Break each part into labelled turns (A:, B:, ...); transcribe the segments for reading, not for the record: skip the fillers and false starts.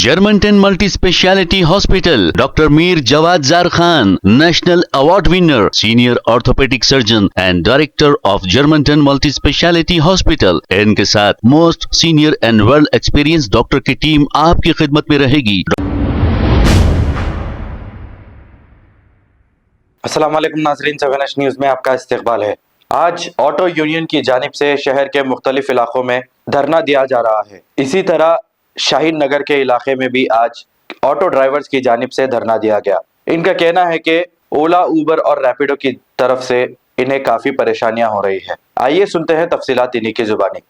A: Germantown Multi Speciality Hospital, Dr. Mir Jawad Zar Khan, National Award winner, Senior Orthopedic Surgeon and Director of Germantown Multi Speciality Hospital. इनके साथ most senior and world experience doctor की team आपकी खिदमत में रहेगी।
B: अस्सलाम वालेकुम नाज़रीन, 7 न्यूज़ में आपका इस्तकबाल है। आज ऑटो यूनियन की जानिब से शहर के मुख्तलिफ इलाकों में धरना दिया जा रहा है। इसी तरह शाहीन नगर के इलाके में भी आज ऑटो ड्राइवर्स की जानिब से धरना दिया गया। इनका कहना है कि ओला, उबर और रैपिडो की तरफ से इन्हें काफ़ी परेशानियां हो रही है। आइए सुनते हैं तफसीलात इन्हीं की जुबानी।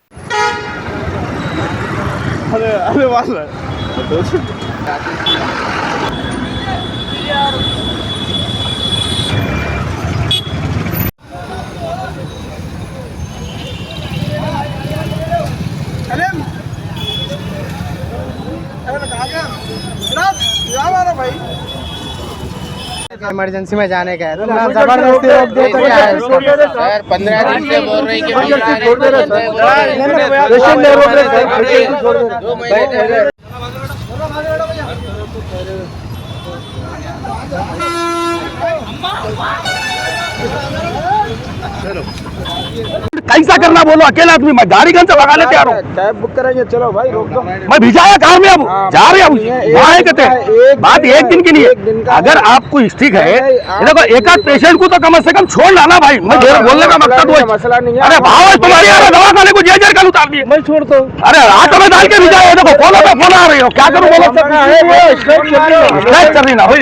C: इमरजेंसी में जाने का है तो जबरदस्ती रोक दे तो क्या है इसका?
D: सर 15 दिन से बोल रहे हैं
E: कैसा करना बोलो, अकेला आदमी, मैं गाड़ी कौन से भगा लेते आ रहा हूँ।
C: कैब बुक करेंगे, चलो भाई रोक दो।
E: मैं भिजाया कार में, अब जा रहे हैं कहते हैं बात एक दिन की नहीं है। अगर आपको स्टिक है, देखो एक आध पेशेंट को तो कम से कम छोड़ लाना भाई। मैं बोलने का मकसद वो
C: मसला नहीं है।
E: अरे भाव तुम्हारी दवा खाने को जेल का उतार दिए,
C: मैं छोड़ दो।
E: अरे ऑटो में डाल के भिजाया, देखो फोन पे फोन आ रही हो, क्या करूँ बोलो। कर रही ना भाई,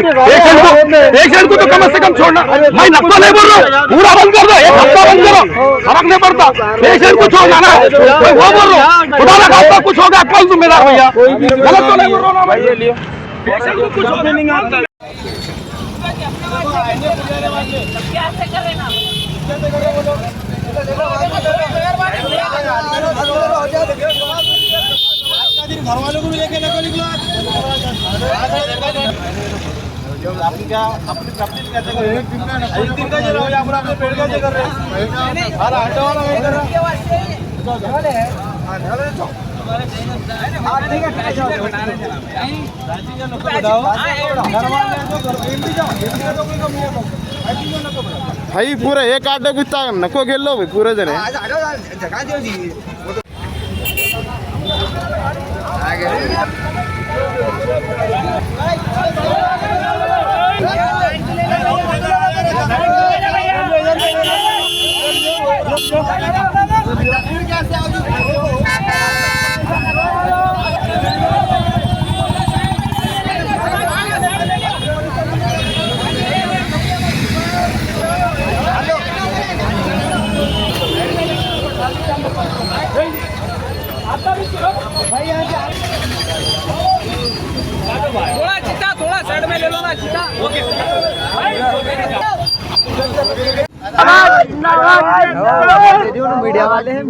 E: पेशेंट को तो कम से कम छोड़ना। मैं नब्बा नहीं बोल रहा हूँ, पूरा बंद कर दो, एक हफ्ता बंद करो, फर्क नहीं पड़ता। पेशेंट को छोड़ना ना, मैं वो बोल रहा हूँ। खुदा ना खास्ता कुछ हो गया, कौन जिम्मेदार भैया? गलत तो नहीं बोल रहा हूँ ना भाई। पेशेंट को कुछ होने नहीं आता।
F: घर वालों को भी लेके निकलो। आपकी क्या अपनी कैसे कर रहे हैं? एक दिन का जो रहो या फिर आपने पेड़ कैसे कर रहे हैं? हर ऑटो वाला नहीं कर रहा।
C: भाई पूरा एक आटो कितना नको खेल लो भाई, पूरे जने
D: थोड़ा साइड में ले लो ना चिता। ओके
C: मीडिया वाले हैं,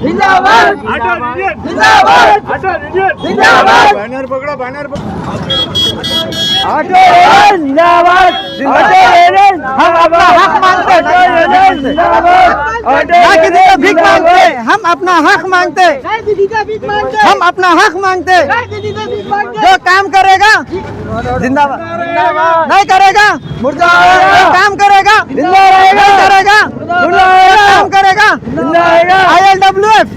D: जिंदाबाद
C: बैनर पकड़ो, बैनर
G: हम अपना हक मांगते, भीख मांगते, हम अपना हक मांगते, हम अपना हक मांगते। जो काम करेगा जिंदाबाद, नहीं करेगा मुर्दाबाद, काम करेगा जिंदाबाद, करेगा काम करेगा ILWF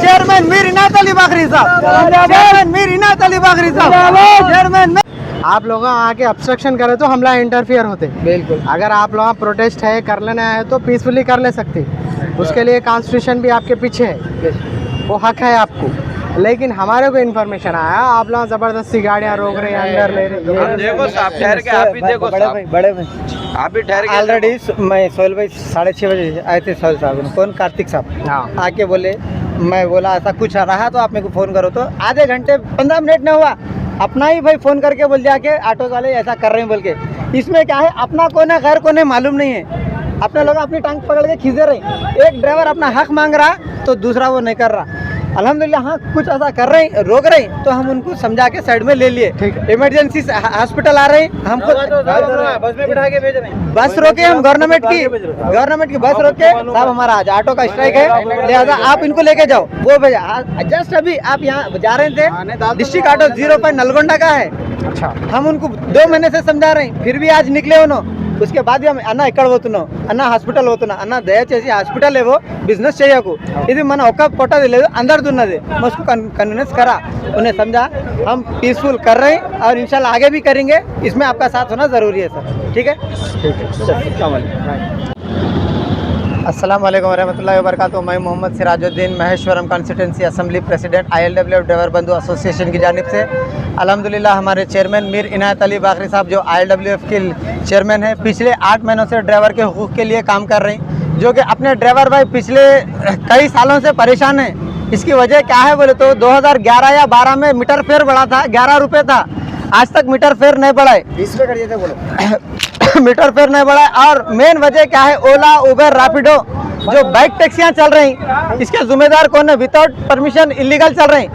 G: चेयरमैन मीर इनायत अली बाकरी साहब, चेयरमैन मीर इनायत अली बाकरी साहब, चेयरमैन। आप लोग आके ऑब्स्ट्रक्शन करे तो हमला इंटरफियर होते। बिल्कुल, अगर आप लोग प्रोटेस्ट है कर लेना है तो पीसफुली कर ले सकते, उसके लिए कॉन्स्टिट्यूशन भी आपके पीछे है, वो हक है आपको। लेकिन हमारे को इन्फॉर्मेशन आया आप लोग जबरदस्ती गाड़ियाँ रोक रहे हैं, अंदर ले रहे हैं।
D: देखो साहब, ठहर के आप भी देखो,
C: बड़े भाई
D: आप भी ठहर के।
C: ऑलरेडी मैं सोहेल भाई 6:30 बजे आए थे, सोहेल साहब कौन कार्तिक साहब आके बोले, मैं बोला ऐसा कुछ रहा तो आप मेरे को फ़ोन करो, तो आधे घंटे 15 मिनट नहीं हुआ अपना ही भाई फ़ोन करके बोल दिया कि ऑटो वाले ऐसा कर रहे हैं बोल के। इसमें क्या है, अपना कौन है गैर कौन है मालूम नहीं है। अपने लोग अपनी टांग पकड़ के खींचे रहे, एक ड्राइवर अपना हक मांग रहा तो दूसरा वो नहीं कर रहा। अल्हम्दुलिल्लाह हाँ कुछ ऐसा कर रहे हैं, रोक रहे हैं, तो हम उनको समझा के साइड में ले लिए। इमरजेंसी हॉस्पिटल आ रहे हैं, हमको
F: बस में बिठा के भेज रहे हैं।
C: बस रोके हम गवर्नमेंट की बस रोके साहब, हमारा आज ऑटो का स्ट्राइक है, लिहाजा आप इनको लेके जाओ। वो भेजा जस्ट अभी आप यहाँ जा रहे थे, डिस्ट्रिक्ट ऑटो 0 पॉइंट नलगोंडा का है। अच्छा, हम उनको 2 महीने से समझा रहे हैं, फिर भी आज निकले उन्होंने। उसके बाद भी हम అన్న ఇక్కడ పోతున్నాం, అన్న హాస్పిటల్ పోతున్నా, అన్న దయచేసి హాస్పిటల్ ఏవో బిజినెస్ చేయకు, ఇది మన ఒక్క పొట్టది లేదు అందరిది ఉన్నది, उसको कन्विंस करा, उन्हें समझा, हम पीसफुल कर रहे हैं और इंशाल्लाह आगे भी करेंगे। इसमें आपका साथ होना ज़रूरी है सर। ठीक है। अस्सलाम वालेकुम रहमतुल्लाहि व बरकातुहू। मैं Mohammed Sirajuddin Maheshwaram constituency assembly president ILWF driver Bandhu association की जानिब से अल्हम्दुलिल्लाह हमारे चेयरमैन मीर इनायत अली बाकरी साहब जो ILWF के चेयरमैन हैं, पिछले 8 महीनों से ड्राइवर के हुकूक के लिए काम कर रहे हैं, जो कि अपने ड्राइवर भाई पिछले कई सालों से परेशान हैं। इसकी वजह क्या है बोले तो 2011 या 12 में मीटर फेयर बढ़ा था, 11 रुपये था, आज तक मीटर फेयर नहीं बढ़ा है। 20 पे करिए थे बोलो मीटर फेयर नहीं बढ़ा है। और मेन वजह क्या है, ओला उबर रैपिडो जो बाइक टैक्सियां चल रही, इसके जिम्मेदार कौन है? विदाउट परमिशन इलीगल चल रही।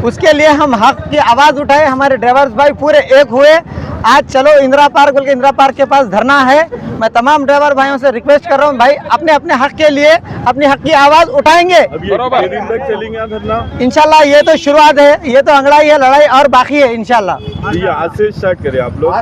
C: उसके लिए हम हक की आवाज़ उठाए, हमारे ड्राइवर्स भाई पूरे एक हुए। आज चलो इंदिरा पार्क बोल के इंदिरा पार्क के पास धरना है। मैं तमाम ड्राइवर भाइयों से रिक्वेस्ट कर रहा हूँ, भाई अपने अपने हक के लिए अपनी हक की आवाज़ उठाएंगे। इंशाल्लाह ये तो शुरुआत है, ये तो अंगड़ाई है, लड़ाई और बाकी है इंशाल्लाह।
E: आज से स्टार्ट करें आप लोग,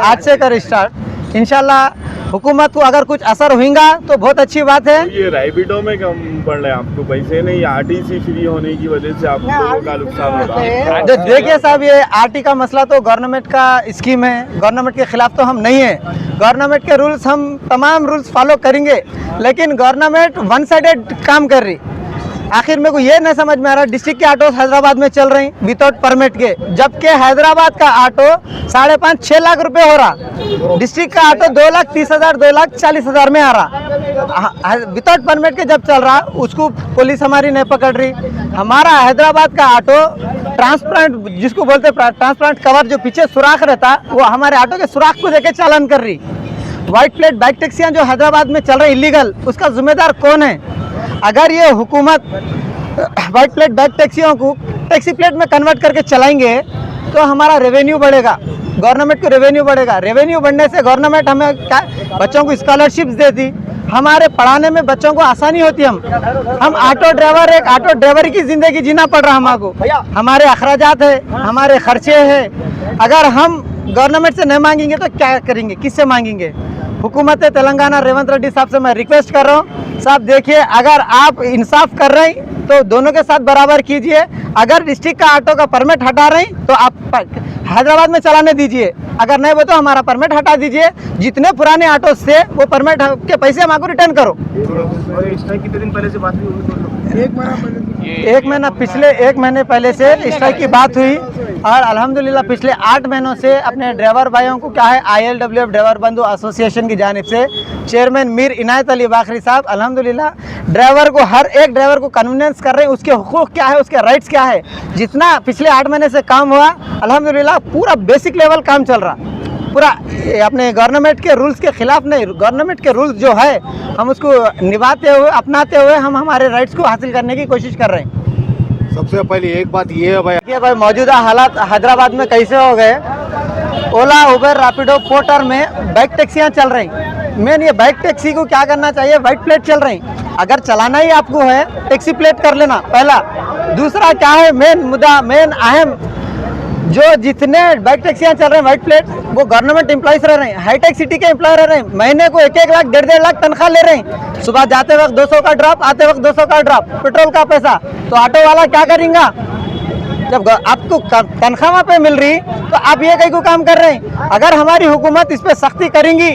C: आज से कर स्टार्ट इंशाल्लाह। हुकूमत को अगर कुछ असर होगा तो बहुत अच्छी बात है।
E: ये रैपिडो में कम पड़ रहे हैं आपको पैसे, नहीं RTC फ्री होने की वजह से आप लोगों का नुकसान हो रहा है।
C: जो देखिए साहब, ये RT का मसला तो गवर्नमेंट का स्कीम है, गवर्नमेंट के खिलाफ तो हम नहीं है। गवर्नमेंट के रूल्स, हम तमाम रूल्स फॉलो करेंगे, लेकिन गवर्नमेंट वन साइडेड काम कर रही। आखिर मेरे को ये नहीं समझ में आ रहा, डिस्ट्रिक्ट के ऑटो हैदराबाद में चल रहे हैं विदाउट परमिट के, जबकि हैदराबाद का ऑटो 5.5-6 लाख रुपए हो रहा, डिस्ट्रिक्ट का ऑटो 2,30,000 2,40,000 में आ रहा। विदाउट परमिट के जब चल रहा, उसको पुलिस हमारी नहीं पकड़ रही। हमारा हैदराबाद का ऑटो ट्रांसपेरेंट, जिसको बोलते ट्रांसपेरेंट कवर, जो पीछे सुराख रहता, वो हमारे ऑटो के सुराख को देके चालान कर रही। व्हाइट प्लेट बाइक टैक्सियां जो हैदराबाद में चल रही इलीगल, उसका जिम्मेदार कौन है? अगर ये हुकूमत व्हाइट प्लेट बाइक टैक्सियों को टैक्सी प्लेट में कन्वर्ट करके चलाएंगे तो हमारा रेवेन्यू बढ़ेगा, गवर्नमेंट को रेवेन्यू बढ़ेगा। रेवेन्यू बढ़ने से गवर्नमेंट हमें क्या, बच्चों को स्कॉलरशिप्स देती, हमारे पढ़ाने में बच्चों को आसानी होती। हम ऑटो ड्राइवर, एक ऑटो ड्राइवर की ज़िंदगी जीना पड़ रहा हमको, हमारे अखराजात है, हमारे खर्चे हैं। अगर हम गवर्नमेंट से नहीं मांगेंगे तो क्या करेंगे, किससे मांगेंगे? हुकूमत तेलंगाना रेवंत रेड्डी साहब से मैं रिक्वेस्ट कर रहा हूँ, साहब देखिए, अगर आप इंसाफ कर रहे हैं तो दोनों के साथ बराबर कीजिए। अगर डिस्ट्रिक्ट का ऑटो का परमिट हटा रहे हैं तो आप हैदराबाद में चलाने दीजिए, अगर नहीं वो तो हमारा परमिट हटा दीजिए। जितने पुराने ऑटो से वो परमिट के पैसे हमको रिटर्न करो।
F: कितने दिन पहले से बात हुई?
C: एक महीना, पिछले 1 महीने पहले से स्ट्राइक की बात हुई और अल्हम्दुलिल्लाह पिछले 8 महीनों से अपने ड्राइवर भाइयों को क्या है, ILWF ड्राइवर बंधु एसोसिएशन की जानिब से चेयरमैन मीर इनायत अली बाकरी साहब अल्हम्दुलिल्लाह ड्राइवर को, हर एक ड्राइवर को कन्वीनियंस कर रहे हैं, उसके हुकूक क्या है, उसके राइट्स क्या है। जितना पिछले 8 महीने से काम हुआ अल्हम्दुलिल्लाह पूरा बेसिक लेवल काम चल रहा, पूरा अपने गवर्नमेंट के रूल्स के खिलाफ नहीं, गवर्नमेंट के रूल्स जो है हम उसको निभाते हुए, अपनाते हुए हम हमारे राइट्स को हासिल करने की कोशिश कर रहे हैं।
F: सबसे पहले एक बात ये है
C: भाई मौजूदा हालात हैदराबाद में कैसे हो गए, ओला उबर रैपिडो पोर्टर में बाइक टैक्सियां चल रही। मेन ये बाइक टैक्सी को क्या करना चाहिए, वाइट प्लेट चल रही, अगर चलाना ही आपको है टैक्सी प्लेट कर लेना पहला। दूसरा क्या है, मेन मुद्दा, मेन अहम, जो जितने बाइक टैक्सियां चल रहे हैं वाइट प्लेट, वो गवर्नमेंट एम्प्लॉयज रह रहे हैं, हाईटेक सिटी के एम्प्लॉय रह रहे हैं, महीने को 1-1 लाख 1.5 लाख तनख्वाह ले रहे हैं। सुबह जाते वक्त 200 का ड्रॉप, आते वक्त 200 का ड्रॉप, पेट्रोल का पैसा, तो ऑटो वाला क्या करेंगे? जब आपको तनख्वाह पे मिल रही तो आप ये कहीं को काम कर रहे हैं। अगर हमारी हुकूमत इस पर सख्ती करेंगी,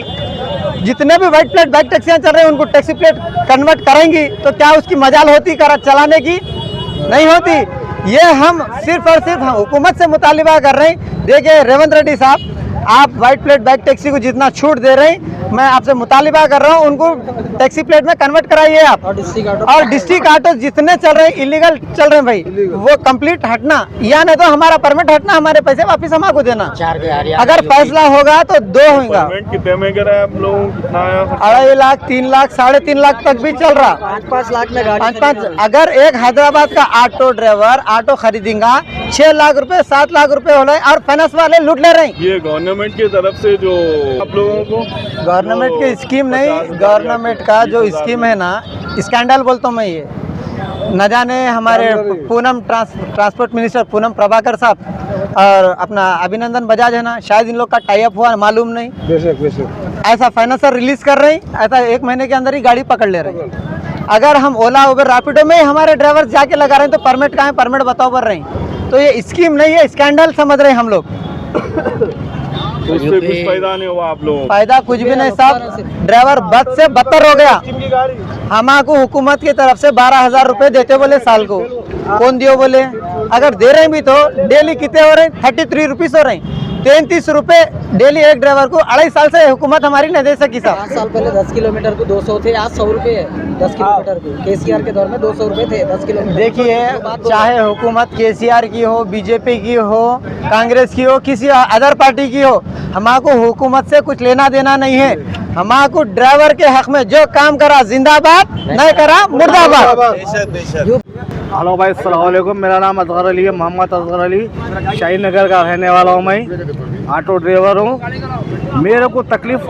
C: जितने भी वाइट प्लेट बाइक टैक्सियां चल रहे हैं उनको टैक्सी प्लेट कन्वर्ट करेंगी, तो क्या उसकी मजाल होती करा चलाने की? नहीं होती। ये हम सिर्फ और सिर्फ हुकूमत से मुतालिबा कर रहे हैं। देखिए रेवंत रेड्डी साहब, आप वाइट प्लेट बाइक टैक्सी को जितना छूट दे रहे हैं, मैं आपसे मुतालिबा कर रहा हूँ, उनको टैक्सी प्लेट में कन्वर्ट कराइए आप। और डिस्ट्रिक्ट ऑटो जितने चल रहे हैं इलीगल चल रहे हैं भाई, वो कंप्लीट हटना, या नहीं तो हमारा परमिट हटना, हमारे पैसे वापस हमको देना। अगर फैसला होगा तो 2 होगा।
F: कितने में गिरा है आप लोग?
C: 2.5 लाख, 3 लाख, 3.5 लाख तक भी चल रहा। 5-5 लाख में गाड़ी। 5-5 अगर एक हैदराबाद का ऑटो ड्राइवर ऑटो खरीदेगा 6 लाख रुपए, 7 लाख रुपए हो रहे, और फाइनेंस वाले लूट ले रहे हैं।
F: ये गवर्नमेंट की तरफ से जो आप लोगों को
C: गवर्नमेंट की स्कीम नहीं, गवर्नमेंट का जो स्कीम है ना, स्कैंडल बोलता हूँ मैं ये। न जाने हमारे ट्रांसपोर्ट मिनिस्टर पूनम प्रभाकर साहब और अपना अभिनंदन बजाज है ना, शायद इन लोग का टाई अप हुआ, मालूम नहीं। ऐसा फाइनेंसर रिलीज कर रहे हैं, ऐसा 1 महीने के अंदर ही गाड़ी पकड़ ले रहे हैं। अगर हम ओला उबर रैपिडो में हमारे ड्राइवर जाके लगा रहे हैं तो परमिट कहाँ है, परमिट बताओ कर रहे हैं। तो ये स्कीम नहीं है, स्कैंडल समझ रहे हैं हम लोग।
F: तो इससे कुछ फायदा नहीं हुआ आप लोगों को?
C: फायदा कुछ भी नहीं साहब, ड्राइवर बद से बदतर हो गया। हमको हुकूमत की तरफ से 12,000 रुपए देते बोले साल को, कौन दियो बोले? अगर दे रहे भी तो डेली कितने हो रहे हैं? 33 रुपीज हो रहे हैं। 33 रुपए डेली एक ड्राइवर को 2.5 साल से हुकूमत हमारी नहीं दे सकी साहब।
H: 5 साल पहले 10 किलोमीटर को 200 थे, आज 100 रुपए है 10 किलोमीटर को। केसीआर के दौर में 200 रुपए थे 10 किलोमीटर।
C: देखिए, चाहे हुकूमत केसीआर की हो, बीजेपी की हो, कांग्रेस की हो, किसी अदर पार्टी की हो, हमको हुकूमत से कुछ लेना देना नहीं है। हमको ड्राइवर के हक में जो काम करा जिंदाबाद, नहीं करा मुर्दाबाद।
E: हेलो भाई, अस्सलाम वालेकुम। मेरा नाम असगर अली है, मोहम्मद असगर अली। शाही नगर का रहने वाला हूँ मैं, ऑटो ड्राइवर हूँ। मेरे को तकलीफ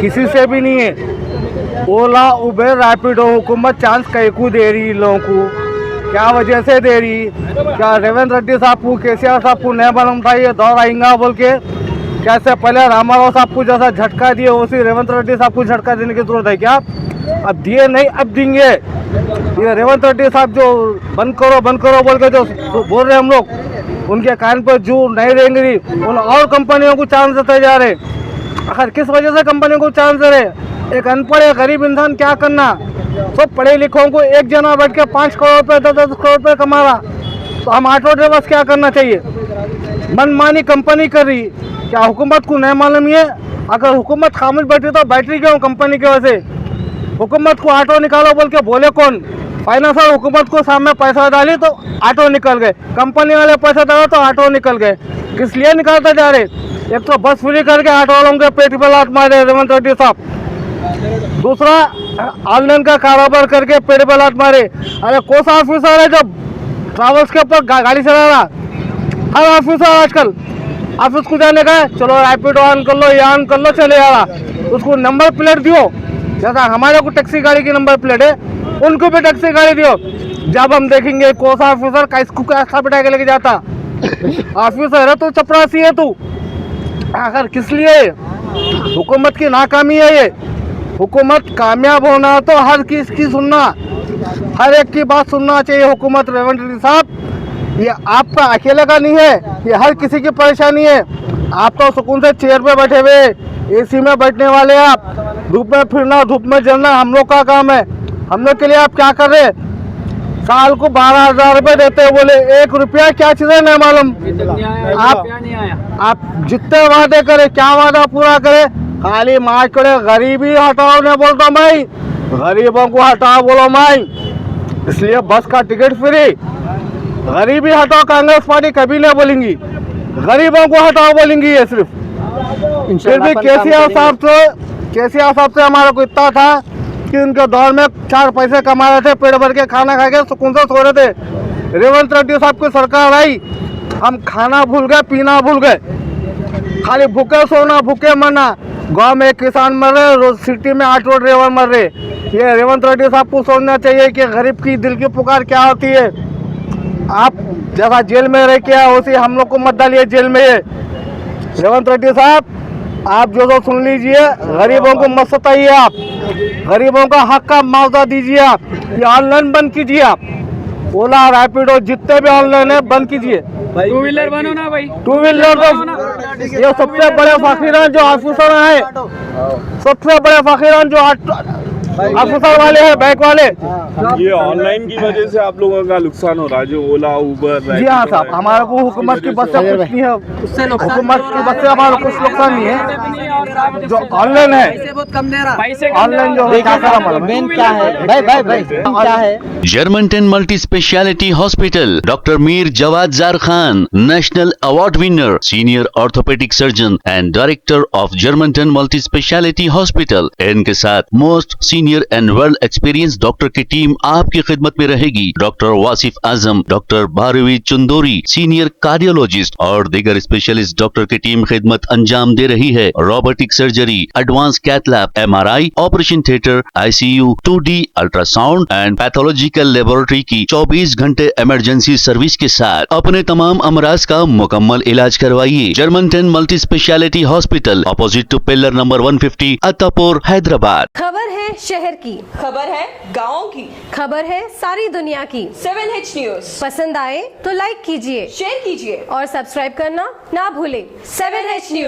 E: किसी से भी नहीं है। ओला उबेर रैपिडो हुकूमत चांस कई को दे रही लोगों को, क्या वजह से दे रही? क्या रेवंत रेड्डी साहब को, केसीआर साहब को नहीं मालूम था ये दौर आएगा बोल के? कैसे पहले रामाराव साहब को जैसा झटका दिए उसी रेवंत रेड्डी साहब को झटका देने की जरूरत है क्या? अब दिए नहीं, अब देंगे। ये रेवंत रेड्डी साहब जो बंद करो बोल के जो बोल रहे हम लोग, उनके कान पर जो नहीं रहेंगे, उन और कंपनियों को चांस देते जा रहे। आखिर किस वजह से कंपनियों को चांस दे रहे? एक अनपढ़ या गरीब इंसान क्या करना? सब पढ़े लिखों को एक जना बैठ के 5 करोड़ रुपये 10 करोड़ रुपये कमा रहा, तो हम ऑटो ड्राइवर्स क्या करना चाहिए? मनमानी कंपनी कर रही, क्या हुकूमत को नहीं मालूम है? अगर हुकूमत खामोश बैठी तो बैटरी क्यों कंपनी की वजह से? हुकूमत को ऑटो निकालो बोल के बोले कौन? फाइनेंसर हुकूमत को सामने पैसा डाली तो ऑटो निकल गए, कंपनी वाले पैसा डाला तो ऑटो निकल गए। किस लिए निकालते जा रहे? एक तो बस फ्री करके ऑटो वालों के पेट पे लात मारे रेवंत रेड्डी साहब, दूसरा ऑनलाइन का कारोबार करके पेट पे लात मारे। अरे कौन सा ऑफिसर है जो ट्रैवल्स के ऊपर गाड़ी चला रहा? हर ऑफिसर आजकल ऑफिस को जाने का है, चलो रैपिडो ऑन कर लो, ये ऑन कर लो, चले जा रहा। उसको नंबर प्लेट दियो, जैसा हमारे को टैक्सी गाड़ी की नंबर प्लेट है, उनको भी टैक्सी गाड़ी दियो। जब हम देखेंगे कौन सा ऑफिसर किसको कैसा बिठा के लेके जाता। ऑफिसर है तो चपरासी है तू। आखिर किस लिए? हुकूमत की नाकामी है ये। हुकूमत कामयाब होना तो हर किस की सुनना, हर एक की बात सुनना चाहिए। हुकूमत रेवंत रेड्डी साहब, ये आपका अकेले का नहीं है, ये हर किसी की परेशानी है। आप तो सुकून से चेयर पे बैठे हुए एसी में बैठने वाले, आप धूप में फिरना, धूप में जलना हम लोग का काम है। हम लोग के लिए आप क्या कर रहे? साल को 12,000 रुपए देते हैं, बोले 1 रुपया क्या चीज़ है नहीं मालूम। आप जितने वादे करे, क्या वादा पूरा करे? खाली मार्च करे, गरीबी हटाओ नहीं बोलता मैं, गरीबों को हटाओ बोलो मैं। इसलिए बस का टिकट फ्री, गरीबी हटाओ कांग्रेस पार्टी कभी नहीं बोलेंगी, गरीबों को हटाओ बोलेंगी ये सिर्फ। फिर भी केसीआर साहब से हमारा को इतना था कि उनके दौर में 4 पैसे कमा रहे थे, पेट भर के खाना खा के सुकून से सो रहे थे। रेवंत रेड्डी साहब की सरकार आई, हम खाना भूल गए, पीना भूल गए, खाली भूखे सोना, भूखे मरना। गांव में किसान मर रहे, रोज सिटी में ऑटो ड्राइवर मर रहे। ये रेवंत रेड्डी साहब को सोचना चाहिए कि गरीब की दिल की पुकार क्या होती है। आप जैसा जेल में रह के उसी हम लोग को मत डालिए जेल में। ये रेवंत रेड्डी साहब, आप जो सुन लीजिए, गरीबों को मत सताइए, आप गरीबों का हक का मुआवजा दीजिए। आप ये ऑनलाइन बंद कीजिए, आप ओला रैपिडो जितने भी ऑनलाइन है बंद कीजिए।
D: 2 व्हीलर बनो ना भाई,
E: 2 व्हीलर तो ये सबसे बड़े फकीरान जो ऑफिसर हैं, सबसे बड़े फकीरान जो अस्पताल वाले हैं, बैंक वाले।
I: ये ऑनलाइन की वजह से आप लोगों का नुकसान हो रहा है, जो ओला उबर।
E: जी हाँ साहब, हमारे को हुकूमत की बस से कुछ नहीं है, हुकूमत की बस से हमारा कुछ नुकसान नहीं है। जो ऑनलाइन है,
H: बहुत कम दे रहा
E: ऑनलाइन जो है
C: मेन क्या है भाई क्या है?
A: Germantown multi speciality hospital, doctor Mir Jawad Jar Khan, national award winner, senior orthopaedic surgeon and director of Germantown multi speciality hospital. इनके साथ most senior and well experience doctor की टीम आपकी खिदमत में रहेगी। Doctor Wasif Azam, doctor Bharvi Chandori, senior cardiologist और दीगर स्पेशलिस्ट डॉक्टर की टीम खिदमत अंजाम दे रही है। Robotic surgery, advance cath lab, MRI, operation theatre, ICU, 2D ultrasound and pathological laboratory की 24 घंटे इमरजेंसी सर्विस के साथ अपने तमाम अमराज का मुकम्मल इलाज करवाइए। जर्मनटन multi speciality hospital, opposite to pillar number 150, Attapur, Hyderabad.
J: खबर है शहर की,
K: खबर है गाँव की,
J: खबर है सारी दुनिया की।
K: 7H न्यूज
J: पसंद आए तो लाइक कीजिए,
K: शेयर कीजिए
J: और सब्सक्राइब करना ना भूलें।
K: 7H news.